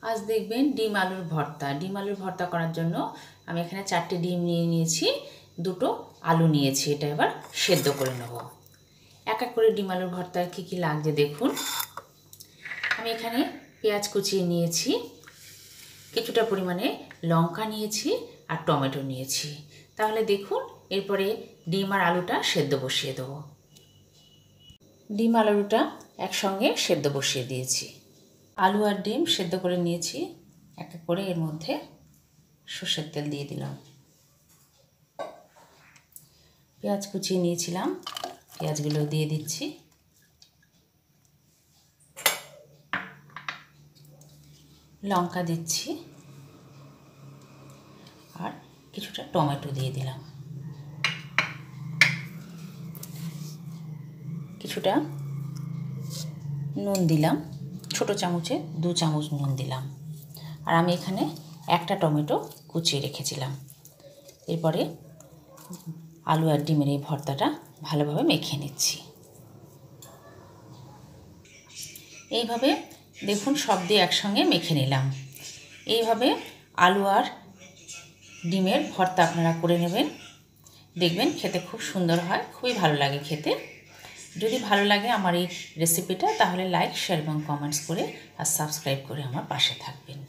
আজ দেখবেন ডিম আলুর ভর্তা। ডিম আলুর ভর্তা করার জন্য আমি এখানে 4টে ডিম নিয়ে নিয়েছি, 2টো আলু নিয়েছি। এটা এবার সেদ্ধ করে নেব। এক এক করে ডিম আলুর ভর্তার কী কী লাগছে দেখুন। আমি এখানে পেঁয়াজ কুচিয়ে নিয়েছি, কিছুটা পরিমাণে লঙ্কা নিয়েছি আর টমেটো নিয়েছি। তাহলে দেখুন এরপরে ডিম আর আলুটা সেদ্ধ বসিয়ে দেবো। ডিম আর আলুটা একসঙ্গে সেদ্ধ বসিয়ে দিয়েছি। আলু আর ডিম সেদ্ধ করে নিয়েছি। এক এক করে এর মধ্যে সর্ষের তেল দিয়ে দিলাম। পেঁয়াজ কুচিয়ে নিয়েছিলাম, পেঁয়াজগুলো দিয়ে দিচ্ছি। লঙ্কা দিচ্ছি আর কিছুটা টমেটো দিয়ে দিলাম। কিছুটা নুন দিলাম, ছোটো চামচে 2 চামচ নুন দিলাম। আর আমি এখানে একটা টমেটো কুচিয়ে রেখেছিলাম। এরপরে আলু আর ডিমের এই ভর্তাটা ভালোভাবে মেখে নিচ্ছি। এইভাবে দেখুন সব দিয়ে একসঙ্গে মেখে নিলাম। এইভাবে আলু আর ডিমের ভর্তা আপনারা করে নেবেন, দেখবেন খেতে খুব সুন্দর হয়, খুবই ভালো লাগে খেতে। যদি ভালো লাগে আমার এই রেসিপিটা তাহলে লাইক, শেয়ার এবং কমেন্টস করে আর সাবস্ক্রাইব করে আমার পাশে থাকবেন।